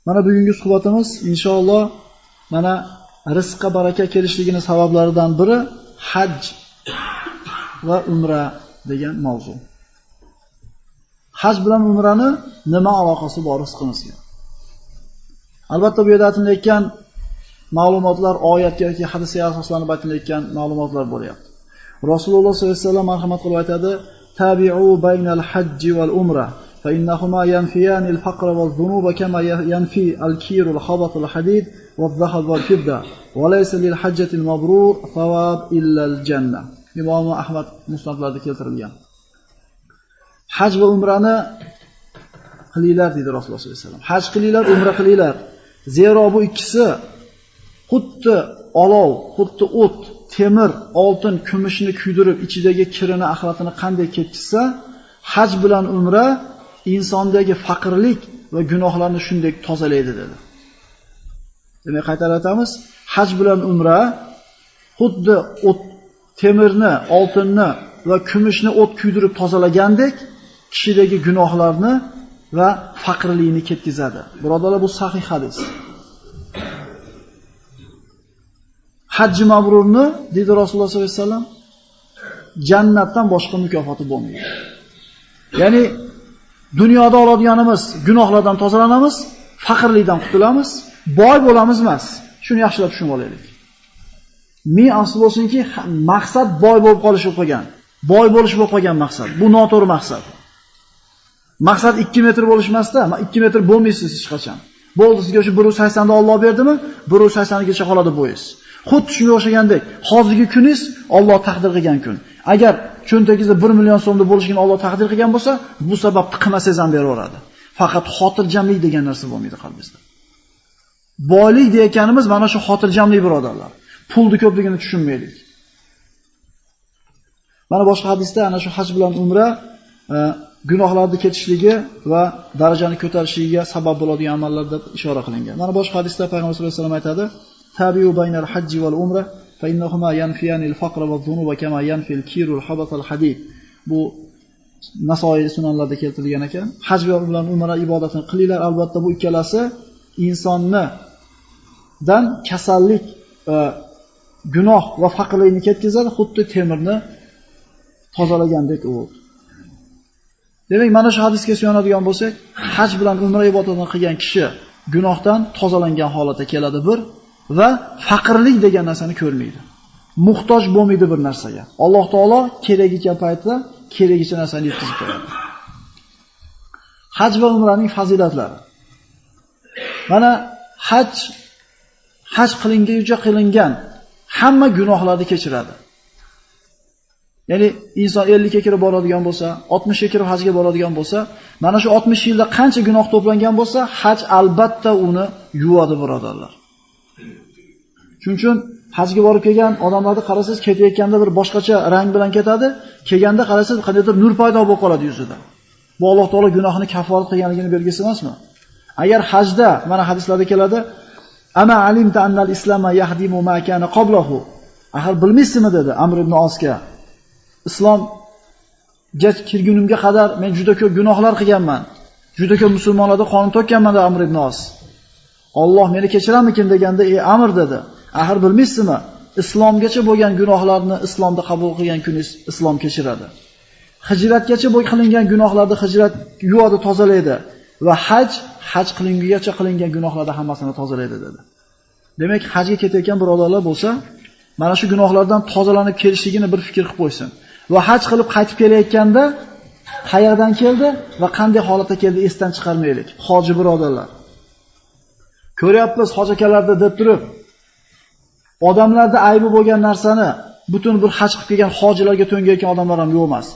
Mana bugungi suhbatimiz inshaalloh mana rizqqa baraka kelishligining sabablaridan biri haj va umra degan mavzu. Haj bilan umrani nima aloqasi bor rizqimizga? Albatta bu yerda aytilayotgan ma'lumotlar oyatga yoki hadisga asoslanib aytilayotgan ma'lumotlar bo'lyapti. Rasululloh sollallohu alayhi vasallam marhamat qilib aytadi: "Tabi'u baynal hajji val umra, fa innahuma yanfiyani al-faqra waz-zunuba kama yanfi al-kiru al-khabath al-hadid waz-zahab wal-fidda, wa laysa lil-hajjati al-mabrur thawab illa al-jannah." Imom Ahmad musnadlarida keltirilgan. Haj va umrani qilinglar dedi Rasululloh sollallohu alayhi vasallam. Haj qilinglar, umra qilinglar. Zero bu ikkisi xuddi olov, xuddi o't, temir, oltin, kumushni kuydirib ichidagi kirini, axlatini qanday ketkizsa, haj bilan umra insondagi faqirlik va gunohlarni shunday tozalaydi dedi. Demak, qaytarib aytamiz, haj bilan umra xuddi o't, temirni, oltinni va kumushni o't kuydirib tozalagandek kishidagi gunohlarni va faqirlikni ketkizadi. Birodarlar, bu sahih hadis. Hajji mabrurni dedi Rasululloh sollallohu alayhi vasallam, jannatdan boshqa mukofoti bo'lmaydi. Ya'ni dunyoda oladiganimiz gunohlardan tozalanamiz, faqirlikdan qutulamiz, boy bo'lamiz emas. Shuni yaxshilab tushunib olaylik. Ming asl bo'lsinki, maqsad boy bo'lib qolish bo'lib qolgan. Boy bo'lish bo'lib qolgan maqsad. Bu noto'g'ri maqsad. Maqsad 2 metr bo'lish emasda, 2 metr bo'lmaysiz hech qachon. Bo'ldi, sizga shu 180 da Alloh berdimi? 180 gacha qoladi bo'yingiz. Xuddi shunga o'xshagandek, hozirgi kuningiz Alloh taqdir qilgan kun. Agar cho'ntagingizda 1 million so'mda bo'lishini Alloh taqdir qilgan bo'lsa, bu sababni qilmasangiz ham beraveradi. Faqat xotirjamlik degan narsa bo'lmaydi qalbingizda. Boylik deyotganimiz mana shu xotirjamlik, birodarlar. Pulni ko'pligini tushunmaylik. Mana boshqa hadisda ana shu haj bilan umra gunohlarni ketishligi va darajani ko'tarishligiga sabab bo'ladigan amallar deb ishora qilingan. Mana boshqa hadisda Payg'ambar sollallohu alayhi vasallam aytadi: "Tabi'u baynal hajji val umra, fa innahuma yanfiyani al-faqra waz-zunuba kama yanfi al-kiru al-habath al-hadid." Bu Nasoiy sunanlarda keltirilgan ekan. Haj bilan umra ibodatini qilinglar. Albatta bu ikkalasi insonni dan kasallik, gunoh va faqirlikni ketkazadi, xuddi temirni tozalagandek u. Demak, mana shu hadisga suyanadigan bo'lsak, haj bilan umra ibodatini qilgan kishi gunohdan tozalangan holatda keladi bir va faqirlik degan narsani ko'rmaydi. Muhtoj bo'lmaydi bir narsaga. Alloh taolo keragicha paytda keragicha narsani yetkazib beradi. Haj va umraning fazilatlari. Mana haj qilingan hamma gunohlarni kechiradi. Ya'ni inson 50 ga kirib boradigan bo'lsa, 60 ga kirib hajga boradigan bo'lsa, mana shu 60 yilda qancha gunoh to'plangan bo'lsa, haj albatta uni yuvadi, birodarlar. Shuning uchun hajga borib kelgan odamlarni qarasangiz, ketayotganda bir boshqacha rang bilan ketadi, kelganda qarasangiz qandaydir nur paydo bo'lib qoladi yuzida. Bu Alloh taolo gunohini kaforat qilganligini belgisi emasmi? Agar hajda mana hadislarda keladi: "Ama alimta annal islama yahdimu ma kana qablahu." Axir bilmaysizmi dedi Amr ibn Osga. Islomga kirgunimga qadar men juda ko'p gunohlar qilganman. Juda ko'p musulmonlarga qonun to'kkanman dedi Amr ibn Os. Alloh meni kechirammikin deganda, "Ey Amr" dedi. "Axir bilmaysizmi? Islomgacha bo'lgan gunohlarni islomda qabul qilgan kuningiz islom kechiradi. Hijratgacha qilingan gunohlarni hijrat yuvadi, tozalaydi va haj qilingungacha qilingan gunohlarni hammasini tozalaydi" dedi. Demak, hajga ketayotgan birodarlar bo'lsa, mana shu gunohlardan tozalanib kelishligini bir fikr qilib qo'ysin. Va haj qilib qaytib kelayotganda qayerdan keldi va qanday holatda keldi esdan chiqarmaylik. Hoji birodarlar. Ko'ryapmiz hoji akalarda deb turib, odamlarda aybi bo'lgan narsani butun bir haj qilib kelgan hojilarga to'ngayotgan odamlar ham yo'q emas.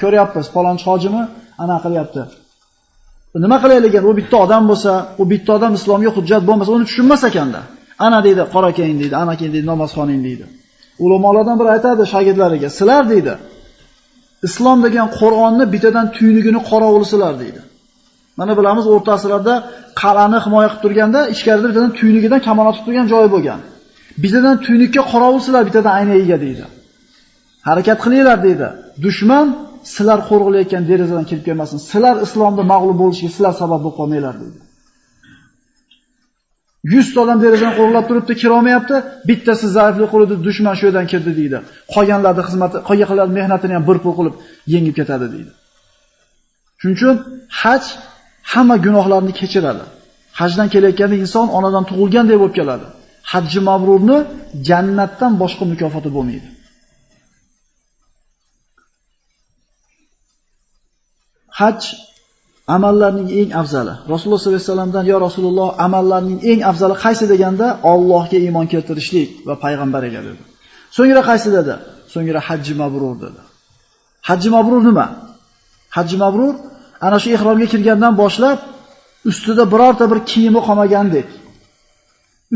Ko'ryapmiz, falonchi hojimi ana qilyapti. Nima qilaylik? U bitta odam bo'lsa, u bitta odam islomga hujjat bo'lmasa, uni tushunmas ekanda. Ana deydi, qora keyin deydi, ana keyin deydi, namozxoning deydi. Ulamolardan biri aytadi shogirdlariga, "Sizlar deydi, islom degan Qur'onni bittadan tuynugini qorovulsizlar" deydi. Mana bilamiz, o'rta asrlarda qal'ani himoya qilib turganda, ichkarida bittadan tuynugidan kamonat tutib turgan joyi bo'lgan. Bittadan tuynukka qorovulsizlar, bittadan aynagiga deydi. Harakat qilinglar deydi. Dushman sizlar qo'rg'ilayotgan derazadan kirib kelmasin. Sizlar islomda mag'lub bo'lishga sizlar sabab bo'lib qolmanglar deydi. 100 ta odam derazani qo'llab turibdi, kirolmayapti, bittasi zaiflik qildi, dushman shu yerdan kirdi deydi. Qolganlarning xizmati, qolganlarning mehnatini ham bir pul qilib yengib ketadi deydi. Shuning uchun haj hamma gunohlarni kechiradi. Hajdan kelayotganda inson onadan tug'ilgandek bo'lib keladi. Hajji mabrurni jannatdan boshqa mukofoti bo'lmaydi. Haj amallarning eng afzali. Rasululloh sollallohu alayhi vasallamdan yo Rasululloh amallarning eng afzali qaysi deganda Allohga iymon keltirishlik va payg'ambariga dedi. So'ngra qaysi dedi? So'ngra hajji mabrur dedi. Hajji mabrur nima? Hajji mabrur ana shu ihromga kirgandan boshlab ustida birorta bir kiyimi qolmagandek.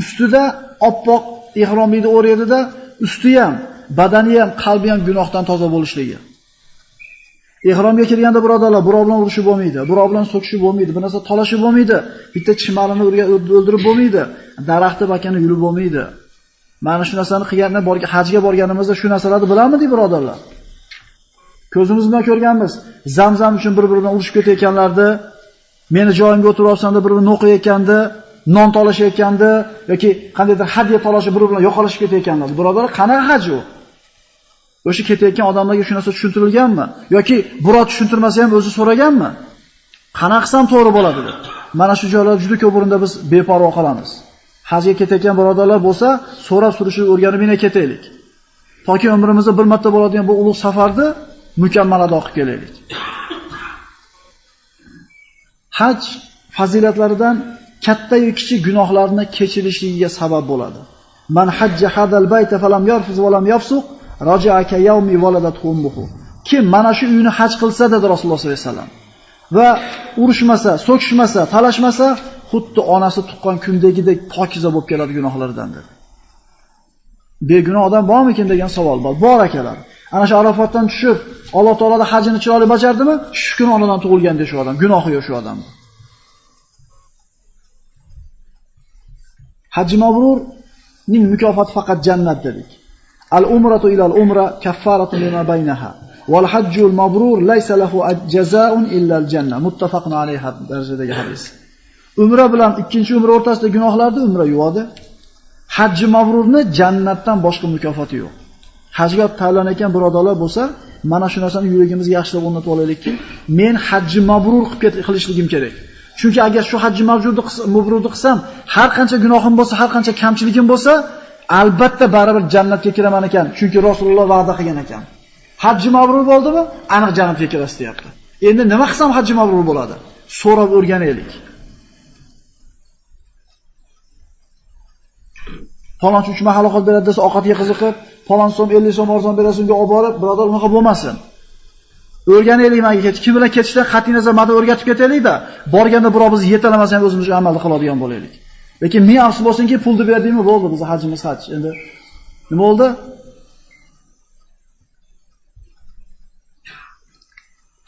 Ustida oppoq ihromni o'raydi-da, usti ham, badani ham, qalbi ham gunohdan toza bo'lishligi. Ihromga kirganda birodarlar, birov bilan urushib bo'lmaydi, birov bilan so'kishib bo'lmaydi, bir narsa talashib bo'lmaydi, bitta chimalini o'ldirib bo'lmaydi, daraxtni bakani yulib bo'lmaydi. Mana shu narsani qilganda hajga borganimizda shu narsalarni bilamizdik birodarlar. Ko'zimiz bilan ko'rganmiz. Zamzam uchun bir-biri bilan urushib ketayotganlarni, meni joyimga o'tiribsanda bir-birini o'qiyotgandi, non talashayotgandi yoki qandaydir hadya talashib bir-biri bilan yo'qolishib ketayotganlar. Birodarlar, qanaqa haj u? O'sha ketayotgan odamlarga shu narsa tushuntirilganmi? Yoki birov tushuntirmasa ham o'zi so'raganmi? Qanaqasi ham to'g'ri bo'ladi deb. Mana shu joylar juda ko'p o'rinda biz beparvo qolamiz. Hajga ketayotgan birodarlar bo'lsa, so'rab surishib o'rganib yana ketaylik. Toki umrimizda bir marta bo'ladigan bu ulug' safarni mukammal ado qilib kelaylik. Haj fazilatlaridan katta yoki kichik gunohlarni kechirishligiga sabab bo'ladi. Man hajja hadal bayta falam yarfuz va lam yafsuq raja'a ka yawmi waladat ummuhu. Kim mana shu uyni haj qilsa dedi Rasululloh sollallohu alayhi vasallam va urushmasa, so'kishmasa, talashmasa, xuddi onasi tuqqan kundagidek pokiza bo'lib keladi gunohlaridan dedi. Begunoh odam bormikin degan savol bor. Bor akalar. Ana shu Arafotdan tushib, Alloh taoloning hajini chiroyli bajardimi? Shu kun onadan tug'ilganda shu odam, gunohi yo'q shu odam. Hajji mabrurning mukofoti faqat jannat dedik. Al-umratu ila al-umra kaffaratu lima baynaha. Wal hajjul mabrur laysa lahu jazaa'un illa al-janna. Muttafaqun alayhi darajadagi hadis. Umra bilan ikkinchi umra o'rtasida gunohlarni umra yuvadi. Hajji mabrurni jannatdan boshqa mukofoti yo'q. Hajga tayyorlanayotgan birodarlar bo'lsa, mana shu narsani yuragimizga yaxshilab o'rnatib olaylikki, men hajji mabrur qilishligim kerak. Chunki agar shu hajji mabrurni qilsam, har qancha gunohim bo'lsa, har qancha kamchiligim bo'lsa, albatta baribir jannatga kiraman ekan. Chunki Rasululloh va'da qilgan ekan. Hajji mabrur bo'ldimi? Aniq jannatga kirasiz deyapti. Endi nima qilsam hajji mabrur bo'ladi? So'rab o'rganaylik. Falonchi 3 mahal ovqat beradi desa, ovqatga qiziqib, falon so'm 50 so'm arzon berasiz unga olib borib, birodar unaqa bo'lmasin. O'rganaylik menga ketib, kim bilan ketishdan qat'iy nazar ma'da o'rgatib ketaylik-da, borganda birov bizni yetalamasa ham o'zimiz amalni qiladigan bo'laylik. Lekin men afsus bo'lsinki, pulni berdingmi, bo'ldi, biz hajimiz haj. Endi nima bo'ldi?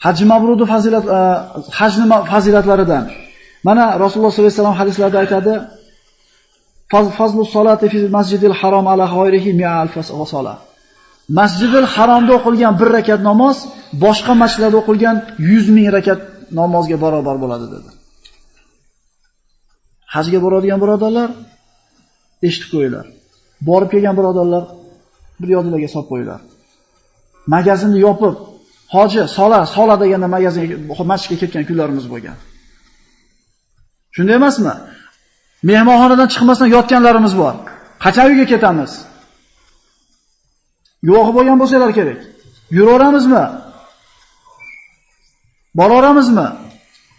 Hajji mabrurning hajning fazilatlaridan. Mana Rasululloh sollallohu alayhi vasallam hadislarda aytadi: Fazlu solati fi masjidil harom ala g'ayrihi mi'a alf salah. Masjidil haromda o'qilgan 1 rakat namoz boshqa masjidlarda o'qilgan 100 ming rakat namozga barobar bo'ladi dedi. Hajga boradigan birodarlar eshitib qo'yinglar. Borib kelgan birodarlar bir yodingizga solib qo'yinglar. Magazinni yopib, hoji sola deganda magazinga masjidga ketgan kunlarimiz bo'lgan. Shunday emasmi? Mehmonxonadan chiqmasdan yotganlarimiz bor. Qachon uyga ketamiz? Guvohi bo'lgan bo'lsalar kerak. Yuraveramizmi? Boraveramizmi?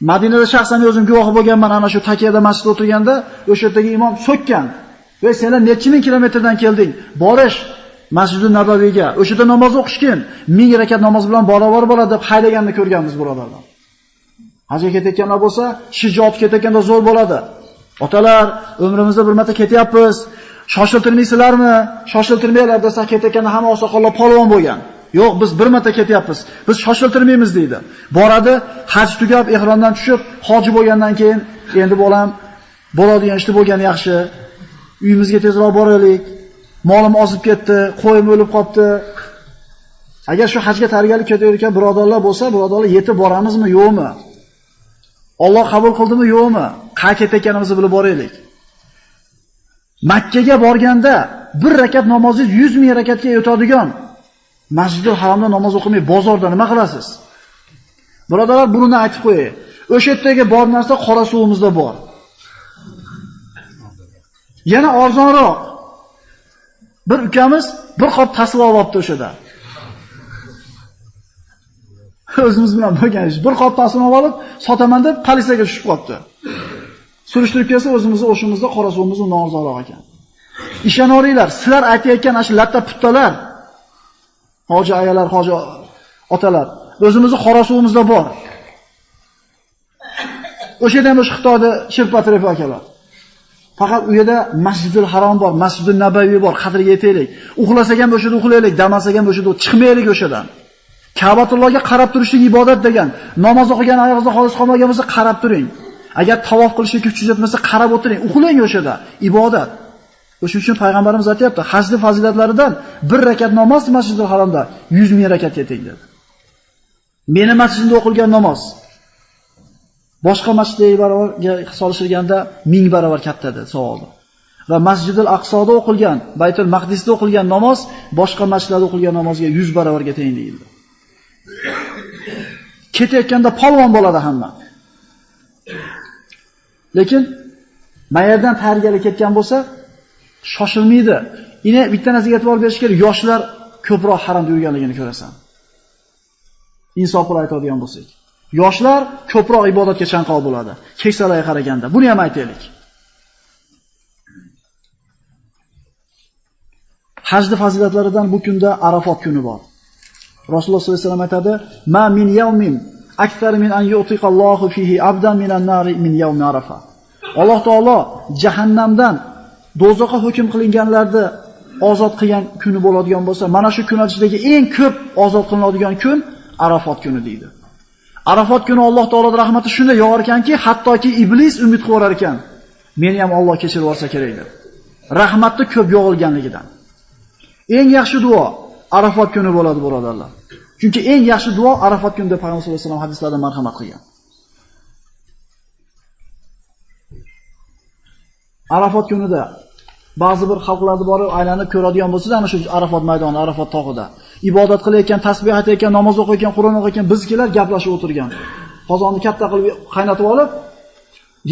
Madinada shaxsan o'zim guvohi bo'lganman, ana shu Takiyada masjidda o'tirganda, o'sha yerdagi imom so'kkan. "Voy, senlar necha ming kilometrdan kelding? Borish Masjidul Nabaviyga, o'sha yerda namoz o'qishkin, 1000 rakat namoz bilan barobar bo'ladi" deb haydaganini ko'rganmiz birodarlar. Hajga ketayotganlar bo'lsa, shijoat ketayotganda zo'r bo'ladi. Otalar, umrimizda bir marta ketyapmiz. Shoshiltirmaysizlarmi? Shoshiltirmaylar desa ketayotganda hamma oqsoqollar polvon bo'lgan. Yo'q, biz bir marta ketyapmiz. Biz shoshiltirmaymiz deydi. Boradi, haj tugab, ihrondan tushib, hoji bo'lgandan keyin endi bolam bo'ladigan ishni bo'lgani yaxshi. Uyimizga tezroq boraylik. Molim ozib ketdi, qo'yim o'lib qopti. Agar shu hajga tayyorgarlik ketayotgan birodarlar bo'lsa, birodarlar yetib boramizmi, yo'qmi? Alloh qabul qildimi, yo'qmi? Qayerga ketayotganimizni bilib boraylik. Makkaga borganda bir rakat namozni 100 ming rakatga o'tadigan Masjidul Haromda namoz o'qimay bozorda nima qilasiz? Birodarlar, buni aytib qo'yay. O'sha yerdagi bor narsa qora suvimizda bor. Yana arzonroq. Bir ukamiz bir qop tasvir olibdi o'shada. O'zimiz bilan bo'lgan ish. Bir qop tasvir olib, sotaman deb politsiyaga tushib qolibdi. Surishtirib kelsa, o'shimizda qora suvimiz undan arzonroq ekan. Ishonaveringlar, sizlar aytayotgan ana shu latta puttalar, hoji ayalar, hoji otalar, o'zimizning qora suvimizda bor. O'sha yerda ham o'sha Xitoyda shirpatirib akalar. Faqat u yerda Masjidul Harom bor, Masjidul Nabaviy bor, qadriga yetaylik. Uxlasak ham o'sha yerda uxlaylik, damasak ham o'sha yerda chiqmaylik o'shadan. Ka'batullohga qarab turishlik ibodat degan. Namoz o'qigan oyog'ingizda xolis qolmagan bo'lsa qarab turing. Agar tavof qilishga kuch yetmasa qarab o'tiring, uxlang o'sha yerda. Ibodat. O'sha uchun payg'ambarimiz aytayapti, hajni fazilatlaridan bir rakat namoz Masjidul Haromda 100 ming rakat yeting dedi. Meni masjidimda o'qilgan namoz boshqa masjidlarga barobarga solishtirganda 1000 barobar katta dedi savobi. Va Masjidul Aqsoda o'qilgan, Baytul Maqdisda o'qilgan namoz boshqa masjidlarda o'qilgan namozga 100 barobarga teng deyildi. Ketayotganda polvon bo'ladi hamma. Lekin mayerdan tayyorgarlik ketgan bo'lsa, shoshilmaydi. Ine bitta narsaga e'tibor berish kerak, yoshlar ko'proq haromda yurganligini ko'rasan. Insof bilan aytadigan bo'lsak, yoshlar ko'proq ibodatga chanqoq bo'ladi. Keksalarga qaraganda. Buni ham aytaylik. Hajning fazilatlaridan bu kunda Arafot kuni bor. Rasululloh sollallohu alayhi vasallam aytadi: "Ma min yawmin akthar min an yu'tiqallohu fihi abdan minan nari min yawmi Arafa." Alloh taolo jahannamdan dozoqqa hukm qilinganlarni ozod qilgan kuni bo'ladigan bo'lsa, mana shu kun ichidagi eng ko'p ozod qilinadigan kun Arafot kuni deydi. Arafot kuni Alloh taoloning rahmati shunday yog'ar ekanki, hattoki iblis umid qilar ekan. Meni ham Alloh kechirib yuborsa kerak deb. Rahmatni ko'p yog'ilganligidan. Eng yaxshi duo Arafot kuni bo'ladi, birodarlar. Chunki eng yaxshi duo Arafot kunida Payg'ambar sollallohu alayhi vasallam hadislarda marhamat qilgan. Arafot kunida ba'zi bir xalqlarda borib aylanib ko'radigan bo'lsa, ana shu Arafot maydoni, Arafot tog'ida ibodat qilayotgan, tasbih aytayotgan, namoz o'qiyotgan, Qur'on o'qiyotgan bizkilar gaplashib o'tirgan. Qozonni katta qilib qaynatib olib,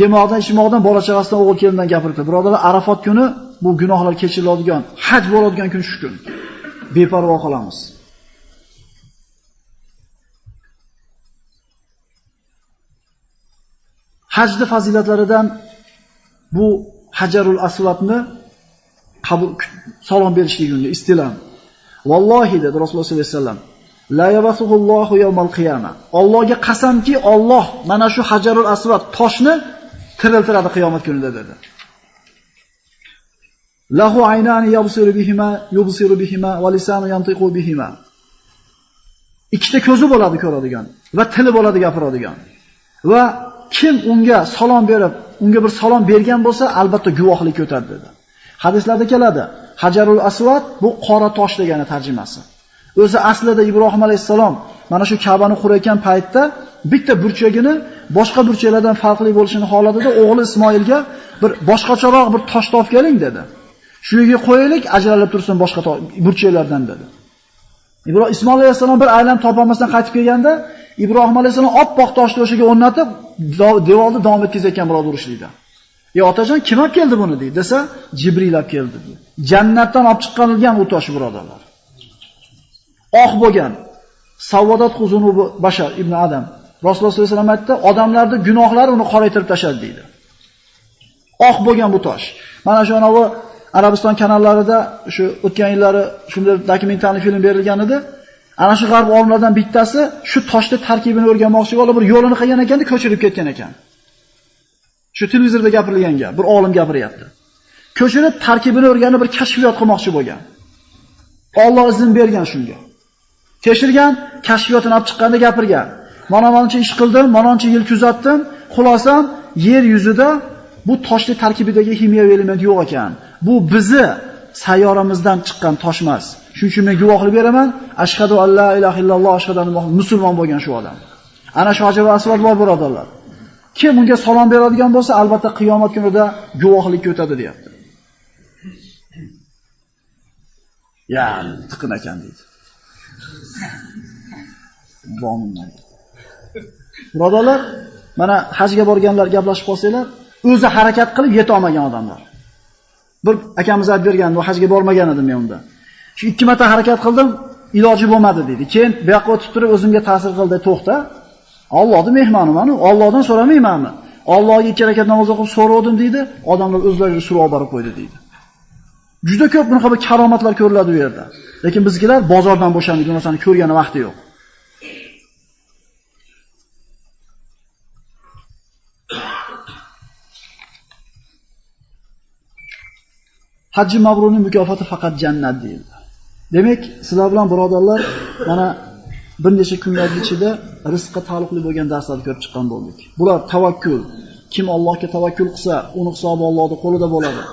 yemoqdan, ichmoqdan, bola chaqasidan, o'g'il kelindan gapirdi. Birodarlar, Arafot kuni bu gunohlar kechiriladigan, haj bo'ladigan kun shu kun. Beparvo qolamiz. Hajning fazilatlaridan bu Hajarul Aswadni qabul salom berishlik kunga istilam. Vallohi dedi Rasululloh sollallohu alayhi vasallam, la yabasuhullohu yawmal qiyamah. Allohga qasamki, Alloh mana shu Hajarul Aswad toshni tiriltiradi qiyomat kunida dedi. Lahu aynani yubsiru bihima va lisanu yantiqu bihima. Ikkita ko'zi bo'ladi ko'radigan va tili bo'ladi gapiradigan. Va kim unga salom berib, unga bir salom bergan bo'lsa, albatta guvohlik o'tadi dedi. Hadislarda keladi, Hajarul Aswad bu qora tosh degani tarjimasi. O'zi aslida Ibrohim alayhisalom mana shu Ka'bani qurayotgan paytda bitta burchagini boshqa burchaklardan farqli bo'lishini xohladida o'g'li Ismoilga bir boshqacharoq bir tosh topib keling dedi. Shu yerga qo'yaylik, ajralib tursin boshqa burchaklardan dedi. Ismoil alayhisalom bir aylan topolmasdan qaytib kelganda, Ibrohim alayhisalom oppoq toshni o'shaga o'rnatib, devorni davom etkazayotgan biroz urishlikda. Otajon, kim olib keldi buni deydi desa, Jibril olib keldi dedi. Jannatdan olib chiqarilgan u tosh, birodarlar. Oq bo'lgan. Savodat xuzunubi bashar ibn Adam. Rasululloh sollallohu alayhi vasallam aytdi, odamlarning gunohlari uni qoraytirib tashadi deydi. Oq bo'lgan bu tosh. Mana shu anavi Arabiston kanallarida shu o'tgan yillari shunday dokumentarli film berilgan edi. Ana shu g'arb olimlaridan bittasi shu toshning tarkibini o'rganmoqchi bo'lib, bir yo'lini qilgan ekan, ko'chirib ketgan ekan. Shu televizorda gapirilgan gap, bir olim gapiryapti. Ko'chirib tarkibini o'rganib bir kashfiyot qilmoqchi bo'lgan. Alloh izn bergan shunga. Tekshirgan, kashfiyotini olib chiqqanda gapirgan. Mana-mancha ish qildim, mana-mancha yil kuzatdim. Xulosam, yer yuzida bu toshning tarkibidagi kimyoviy element yo'q ekan. Bu bizi sayyoramizdan chiqqan tosh emas. Shuning uchun men guvohlik beraman, ashhadu an la ilaha illalloh, ashhadu anna muhammad musulmon bo'lgan shu odam. Ana shu Hajarul Aswad bor, birodarlar. Kim unga salom beradigan bo'lsa, albatta qiyomat kunida guvohlikka o'tadi, deyapti. Yani tiqin ekan deydi. Birodarlar, mana hajga borganlar gaplashib qolsanglar, o'zi harakat qilib yeta olmagan odamlar. Bir akamiz aytib bergan, bu hajga bormagan edim men unda. Shu 2 marta harakat qildim, iloji bo'lmadi dedi. Keyin bu yoqqa o'tib turib o'zimga ta'sir qildi, to'xta. Allohning mehmoniman, Allohdan so'ramaymanmi? Allohga 2 rakat namoz o'qib so'radim deydi, odamlar o'zlari suruv olib borib qo'ydi deydi. Juda ko'p bunaqa bir karomatlar ko'riladi bu yerda. Lekin bizgilar bozordan bo'shamaydi, bu narsani ko'rgani vaqti yo'q. Hajji mabrurning mukofoti faqat jannat deyildi. Demak, sizlar bilan birodarlar, mana bir necha kunlar ichida rizqqa taalluqli bo'lgan darslarni ko'rib chiqqan bo'ldik. Bular tavakkul. Kim Allohga tavakkul qilsa, uni hisobi Allohning qo'lida bo'ladi.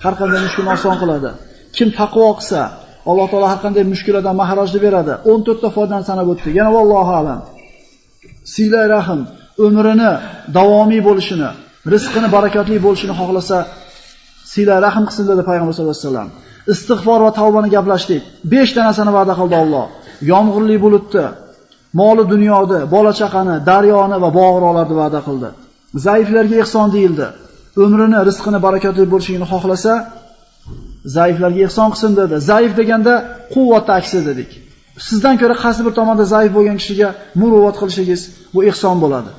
Har qanday mushkulni oson qiladi. Kim taqvo qilsa, Alloh taolo har qanday mushkullardan mahrajni beradi. 14 ta foydani sanab o'tdi. Yana vallohu alam. Sila rahim umrini davomiy bo'lishini, rizqini barakatli bo'lishini xohlasa, sila rahim qilsin dedi payg'ambar sollallohu alayhi vasallam. Istig'for va tavbani gaplashdik. 5 ta narsani va'da qildi Alloh. Yomg'irli bulutni, moli dunyoni, bola chaqani, daryoni va bog'roqlarni va'da qildi. Zaiflarga ihson deyildi. Umrini, rizqini barakatli bo'lishini xohlasa, zaiflarga ihson qilsin dedi. Zaif deganda quvvatni aksi dedik. Sizdan ko'ra qaysi bir tomonda zaif bo'lgan kishiga muruvvat qilishingiz bu ihson bo'ladi.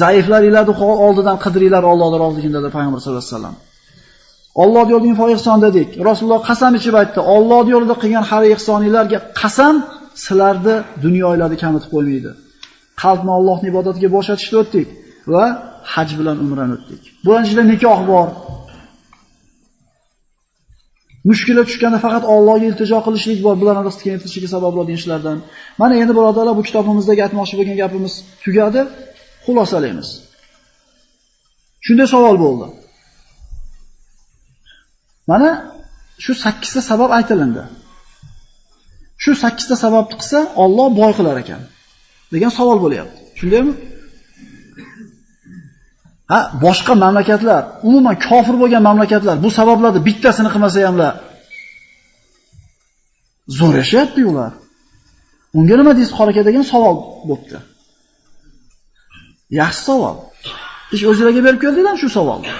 Zaiflar iladi oldidan qidiringlar Allohning roziligida dedi payg'ambar sollallohu alayhi vasallam. Alloh yo'lida info ihson dedik. Rasululloh qasam ichib aytdi. Alloh yo'lida qilgan har ihsoninglarga qasam sizlarni dunyolarni kamitib qo'ymaydi. Qalbni Allohning ibodatiga bo'shatishni o'tdik va haj bilan umrani o'tdik. Bular ichida nikoh bor. Mushkula tushganda faqat Allohga iltijo qilishlik bor. Bularning rizqga yetishiga sabab bo'ladigan ishlardan. Mana endi birodarlar, bu kitobimizdagi aytmoqchi bo'lgan gapimiz tugadi. Xulosalaymiz. Shunday savol bo'ldi. Mana shu 8 ta sabab aytilindi. Shu 8 ta sababni qilsa Alloh boy qilar ekan degan savol bo'lyapti. Shundaymi? Ha, boshqa mamlakatlar, umuman kofir bo'lgan mamlakatlar bu sabablarni bittasini qilmasa hamlar zo'r yashayapti ular. Unga nima deysiz qor aka degan savol bo'pti. Yaxshi savol. Ish o'zlariga berib keldinglar shu savolni.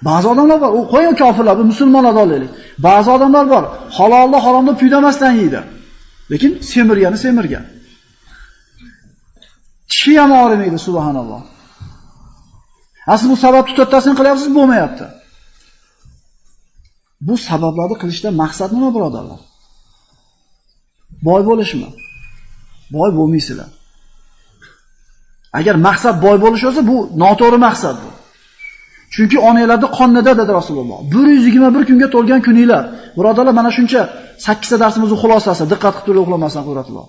Ba'zi odamlar bor, u qo'ying kofirlar, bu musulmonlar olaylik. Ba'zi odamlar bor, halolni haromni puydamasdan yeydi. Lekin semirgan. Tishi ham og'rimaydi, subhanalloh. Asli bu sababni to'rttasini qilyapsiz, bo'lmayapti. Bu sabablarni qilishdan maqsad nima, birodarlar? Boy bo'lishmi? Boy bo'lmaysizlar. Agar maqsad boy bo'lish bo'lsa, bu noto'g'ri maqsad bu. Chunki onanglarda qonida dedi Rasululloh. 121 kunga to'lgan kuninglar. Birodarlar, mana shuncha 8 ta darsimizning xulosasi. Diqqat qilib turib o'qlamasdan qo'yratlar.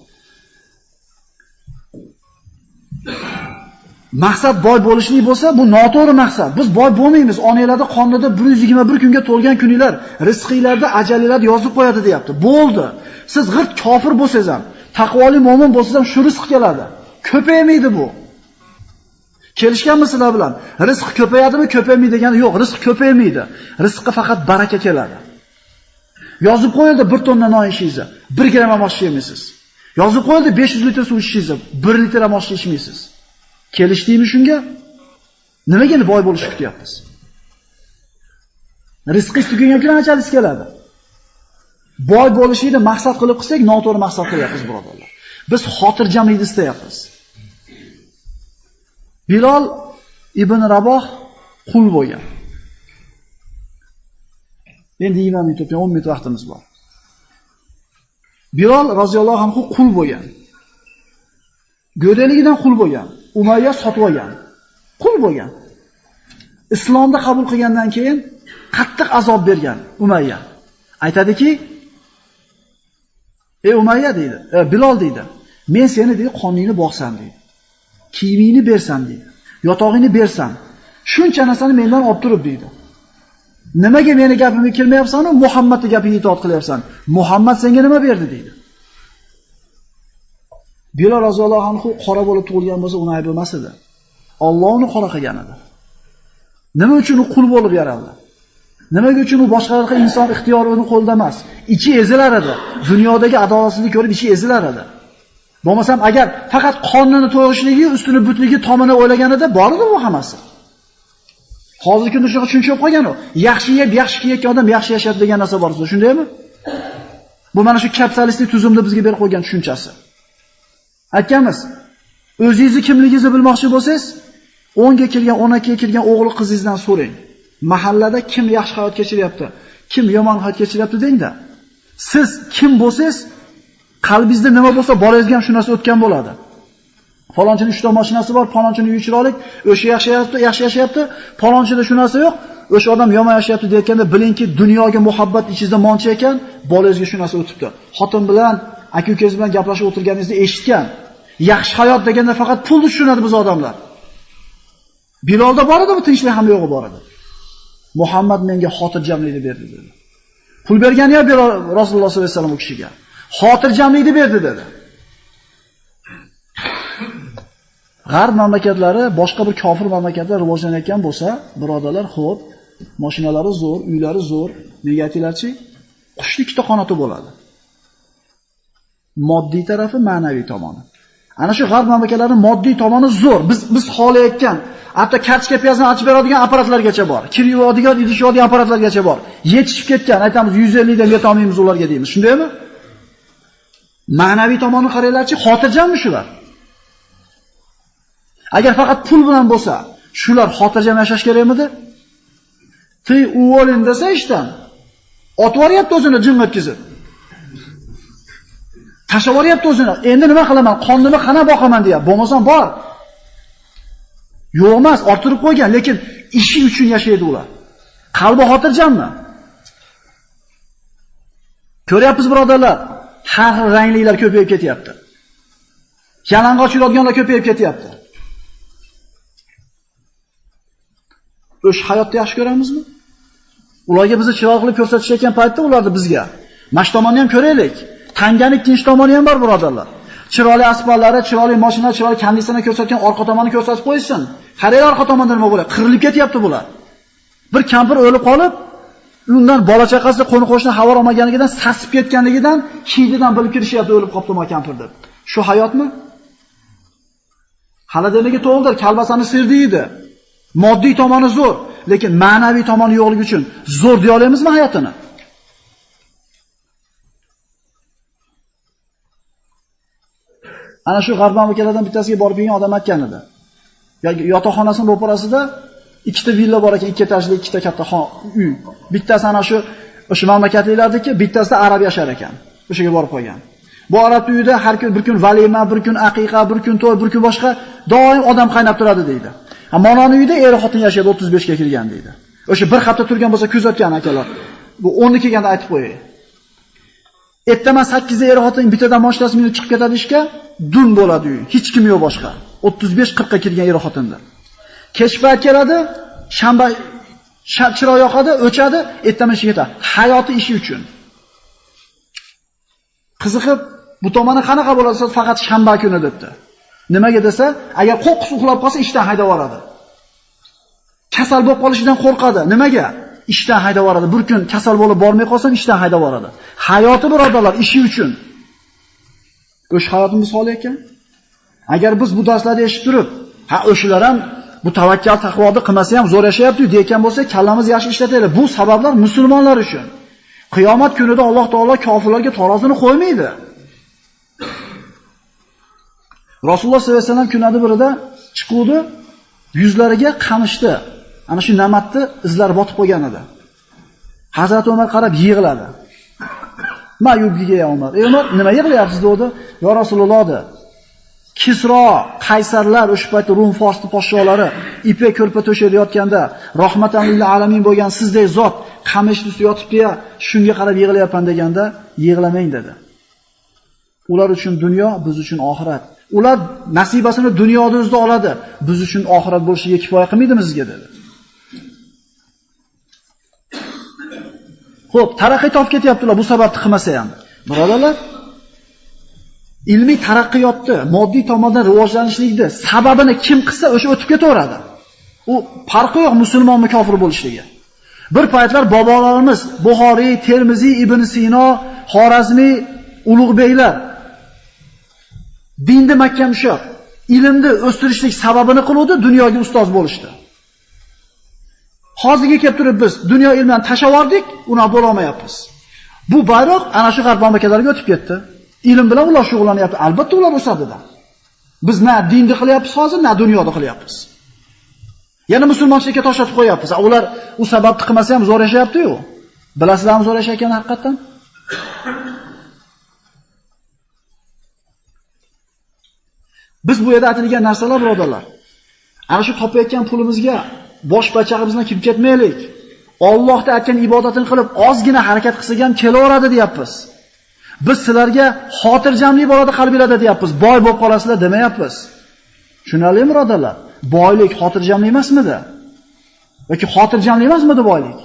Maqsad boy bo'lishlik bo'lsa, bu noto'g'ri maqsad. Biz boy bo'lmaymiz. Onanglarda qonida 121 kunga to'lgan kuninglar, rizqinglarda ajalinglar yozib qo'yadi deyapti. Bo'ldi. Siz g'irt kofir bo'lsangiz ham, taqvoli mo'min bo'lsangiz ham shu rizq keladi. Ko'paymaydi bu. Kelishganmi sizlar bilan? Rizq ko'payadimi, ko'paymaydi degani yo'q. Rizq ko'paymaydi. Rizqqa faqat baraka keladi. Yozib qo'yildi 1 tonna non yeysiz, 1 gram ham osh yeymaysiz. Yozib qo'yildi 500 litr suv ichishsiz, 1 litr ham osh ichmaysiz. Kelishdingmi shunga? Nimaga boy bo'lishni kutyapmiz? Rizqingiz tugagan kun achalingiz keladi. Boy bo'lishni maqsad qilib qilsak, noto'g'ri maqsad qilyapmiz, birodarlar. Biz xotirjamlikni istayapmiz. Bilol ibn Raboh qul bo'lgan. Endi 20 minut, 10 minut vaqtimiz bor. Bilol roziyallohu anhu qul bo'lgan. Go'daligidan qul bo'lgan. Umayya sotib olgan. Qul bo'lgan. Islomni qabul qilgandan keyin qattiq azob bergan Umayya. Aytadiki: "Ey Umayya" deydi. Bilol deydi. "Men seni deydi qoningni boqsam deydi. Kiyimingni bersam deydi. Yotog'ingni bersam, shuncha narsani mendan olib turib deydi. Nimaga meni gapimga kelmayapsan-u, Muhammadning gapiga itoat qilyapsan? Muhammad senga nima berdi?" deydi. Bilol roziyallohu anhu qora bo'lib tug'ilgan bo'lsa, uni ayb emas edi. Alloh uni qora qilgan edi. Nima uchun u qul bo'lib yaraldi? Nimaga uchun u boshqalarga inson ixtiyori o'zi qo'lda emas? Ichi ezilar edi. Dunyodagi adolatsizlik ko'rib ichi ezilar edi. Bo'lmasam agar faqat qonunni to'g'rishligi, ustuni butligi tomini o'ylaganida bor edi bu hammasi. Hozirgi kunda shunaqa tushuncha bo'lib qolgan u. Yaxshi yeb, yaxshi kiyayotgan odam yaxshi yashaydi degan narsa bor sizda, shundaymi? Bu mana shu kapitalistik tuzumda bizga berib qo'ygan tushunchasi. Aytganmiz, o'zingizni kimligingizni bilmoqchi bo'lsangiz, 10 ga kirgan, 12 ga kirgan o'g'il qizingizdan so'rang. Mahallada kim yaxshi hayot kechiryapti, kim yomon hayot kechiryapti dengda. Siz kim bo'lsangiz, qalbingizda nima bo'lsa, bolangizga ham shu narsa o'tgan bo'ladi. Falonchining 3 ta mashinasi bor, falonchining uyi chiroyli, o'sha yaxshi yashayapti, falonchida shu narsa yo'q, o'sha odam yomon yashayapti deyotganda bilingki, dunyoga muhabbat ichingizda moncha ekan, bolangizga shu narsa o'tibdi. Xotin bilan, aka-ukangiz bilan gaplashib o'tirganingizni eshitgan. Yaxshi hayot deganda faqat pulni tushunadi biz odamlar. Bilolda bor edi, bu tinchlik ham yo'g'i bor edi. Muhammad menga xotirjamlikni berdi dedi. Pul bergani ham Rasululloh sollallohu alayhi vasallam u kishiga. Xotirjamlikni berdi dedi. G'arb mamlakatlari, boshqa bir kofir mamlakatlar rivojlanayotgan bo'lsa, birodalar, xo'p, mashinalari zo'r, uylari zo'r, nega aytinglarchi? Qushning ikkita qanoti bo'ladi. Moddiy tarafi, ma'naviy tomoni. Ana shu g'arb mamlakatlarining moddiy tomoni zo'r. Biz xohlayotgan, hatto kartoshka piyazini ochib beradigan apparatlargacha bor. Kir yuvadigan, idish yuvadigan apparatlargacha bor. Yetishib ketgan, aytamiz 150 dan yeta olmaymiz ularga deymiz. Shundaymi? Ma'naviy tomonni qaranglarchi, xotirjammi shular? Agar faqat pul bilan bo'lsa, shular xotirjam yashash kerakmidi? Tey uvolin desa ishdan. Otib yuryapti o'zini jin o'tkazib. Tashlab yuryapti o'zini. Endi nima qilaman? Qonnimni qana boqaman deyapti. Bo'lmasam bor. Yo'q emas, orttirib qo'ygan, lekin ishi uchun yashaydi ular. Qalbi xotirjammi? Ko'ryapmiz birodarlar, har xil rangliklar ko'payib ketyapti. Yalang'och yuradiganlar ko'payib ketyapti. O'sha hayotni yaxshi ko'ramizmi? Ularga bizni chiroq qilib ko'rsatishayotgan paytda ularni bizga mash tomonni ham ko'raylik. Tanganing ikkinchi tomoni ham bor birodarlar. Chiroyli asfaltlari, chiroyli mashina, chiroyli konditsioner ko'rsatgan orqa tomonni ko'rsatib qo'ysin. Qarang orqa tomonda nima bo'ladi? Qirilib ketyapti bular. Bir kampir o'lib qolib, undan bola chaqasi qo'ni-qo'shni xabar olmaganidan, sasib ketganligidan, hididan bilib kirishyapti, o'lib qopti ma kampir deb. Shu hayotmi? Hali demaga to'g'ridir, kalbasani sirdi edi. Moddiy tomoni zo'r, lekin ma'naviy tomoni yo'qligi uchun zo'r deya olamizmi hayotini? Ana shu g'arb mamlakatlardan bittasiga borib kelgan odam aytgan edi. Yotoqxonasining ro'parasida ikkita villa bor ekan, ikki etajli, ikkita katta uy. Bittasi ana shu o'sha mamlakatliklardagi, bittasida arab yashar ekan. O'shaga borib qo'ygan. Bu arab uyida har kun bir kun valima, bir kun aqiqa, bir kun to'y, bir kun boshqa doim odam qaynab turadi deydi. Mononi uyida er-xotin yashaydi, 35 ga kirgan deydi. O'sha bir hafta turgan bo'lsa kuzatgan akalar. Bu 10 kelganda aytib qo'yay. Ertaman 8 da er-xotin bittadan mashinasi minib chiqib ketadi ishga, dun bo'ladi uy. Hech kim yo'q boshqa. 35-40 ga kirgan er-xotinda. Kech payt keladi, shanba chiroq yoqadi, o'chadi, ertaman ishga ketadi. Hayoti ishi uchun. Qiziqib, bu tomoni qanaqa bo'lsa faqat shanba kuni debdi. Nimaga desa, agar qo'qqis uxlab qolsa ishdan haydab yuboradi. Kasal bo'lib qolishidan qo'rqadi. Nimaga? Ishdan haydab yuboradi. Bir kun kasal bo'lib bormay qolsam ishdan haydab yuboradi. Hayoti birodarlar ishi uchun. O'sha hayotimiz holi ekan. Agar biz bu darslarni eshitib turib, o'shalar ham bu tavakkal taqvoni qilmasa ham zo'r yashayapti deyotgan bo'lsa, kallamiz yaxshi ishlataylik. Bu sabablar musulmonlar uchun. Qiyomat kunida Alloh taolo kofirlarga tarozini qo'ymaydi. Rasululloh sollallohu alayhi vasallam kunlarda birida chiquvdi, yuzlariga qamishdi. Ana shu namatni izlari botib qo'ygan edi. Hazrat Umar qarab yig'ladi. "Ma yubgiga ya Umar? Ey Umar, nima yig'layapsiz?" dedi. "Ya Rasululloh" dedi. "Kisro, qaysarlar o'sha paytda Rum Forsning podsholari ipak ko'rpa to'shayotganda, rahmatan lil alamin bo'lgan sizdek zot qamishni ustida yotibdi-ya, shunga qarab yig'layapman" deganda, "Yig'lamang" dedi. Ular uchun dunyo, biz uchun oxirat. Ular nasibasini dunyoda o'zida oladi. Biz uchun oxirat bo'lishiga kifoya qilmaydimi sizga dedi. Xo'p, taraqqiy topib ketyaptilar bu sababni qilmasa ham. Birodarlar, ilmiy taraqqiyotni, moddiy tomondan rivojlanishlikni sababini kim qilsa, o'sha o'tib ketaveradi. U farqi yo'q musulmonmi, kofir bo'lishligi. Bir paytlar bobolarimiz Buxoriy, Termiziy, Ibn Sino, Xorazmiy ulug'beylar dinni mahkam ushlab, ilmni o'stirishlik sababini qiluvdi, dunyoga ustoz bo'lishdi. Hozirga kelib turib biz dunyo ilmidan tashavordik, uni bo'la olmayapmiz. Bu bayroq ana shu g'arb mamlakatlariga o'tib ketdi. Ilm bilan ular shug'ullanyapti. Albatta ular o'sadi-da. Biz na dinni qilyapmiz hozir, na dunyoda qilyapmiz. Yana musulmonchilikka toshlatib qo'yapmiz. Ular u sababni qilmasa ham zo'r yashayapti-yu. Bilasizlarmi zo'r yashayotganini haqiqatan? Biz bu yerda aytilgan narsalar birodarlar. Ana shu topayotgan pulimizga bosh bachag'imizdan kirib ketmaylik. Allohga aytgan ibodatini qilib, ozgina harakat qilsak ham kelaveradi deyapmiz. Biz sizlarga xotirjamlik bo'ladi qalbingizda deyapmiz. Boy bo'lib qolasizlar demayapmiz. Tushunarlimi birodarlar? Boylik xotirjamlik emasmidi? Yoki xotirjamlik emasmidi boylik?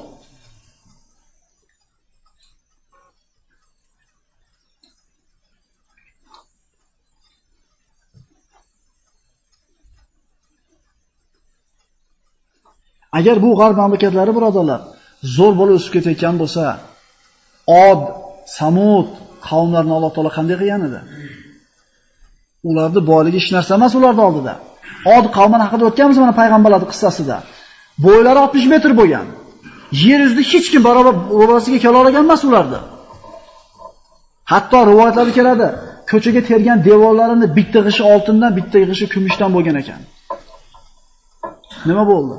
Agar bu g'arb mamlakatlari birodarlar zo'r bo'lib o'sib ketayotgan bo'lsa, Od, Samud qavmlarini Alloh taolo qanday qilgan edi? Ularning boyligi hech narsa emas ularning oldida. Od qavmini haqida o'tganmiz mana payg'ambarlarning qissasida. Bo'ylari 60 metr bo'lgan. Yer yuzida hech kim barobarsiga kela olgan emas ularni. Hatto rivoyatlarda keladi, ko'chaga tergan devorlarini bitta g'ishi oltindan, bitta g'ishi kumushdan bo'lgan ekan. Nima bo'ldi?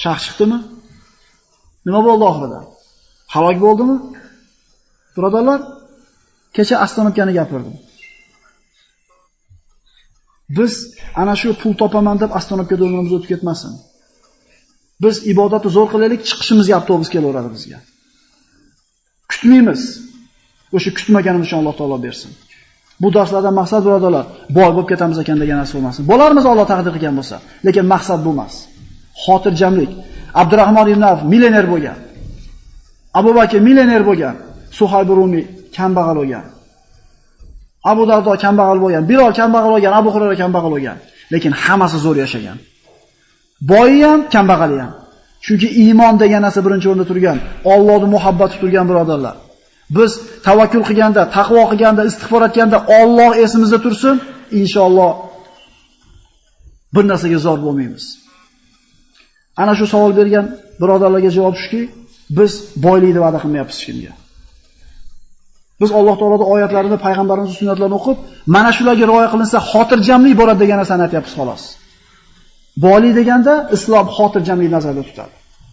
Shaq chiqdimi? Nima bo'ldi oxirida? Halok bo'ldimi? Birodarlar, kecha Astonovkani gapirdim. Biz ana shu pul topaman deb Astonovka do'limiz o'tib ketmasin. Biz ibodatni zo'r qilaylik, chiqishimizga avtobus kelaveradi bizga. Kutmaymiz. O'sha kutmaganimiz uchun Alloh taolo bersin. Bu darslardan maqsad birodarlar, boy bo'lib ketamiz ekan degan narsa bo'lmasin. Bo'larmiz Alloh taqdir qilgan bo'lsa, lekin maqsad bu emas. Xotirjamlik. Abdurahmon ibn Avf millioner bo'lgan. Abu Bakr millioner bo'lgan. Suhayb Rumi kambag'al bo'lgan. Abu Dardo kambag'al bo'lgan. Bilol kambag'al bo'lgan. Abu Hurayra kambag'al bo'lgan. Lekin hammasi zo'r yashagan. Boyi ham, kambag'ali ham. Chunki iymon degan narsa birinchi o'rinda turgan. Allohning muhabbati turgan birodarlar. Biz tavakkul qilganda, taqvo qilganda, istig'for etganda Alloh esimizda tursin, inshaalloh bir narsaga zor bo'lmaymiz. Ana shu savol bergan birodarlarga javob shuki, biz boylikni va'da qilmayapmiz hech kimga. Biz Alloh taoloning oyatlarini, payg'ambarimizning sunnatlarini o'qib, mana shularga rioya qilinsa xotirjamlik bo'ladi degan narsani aytyapmiz xolos. Boylik deganda islom xotirjamlik nazarda tutadi.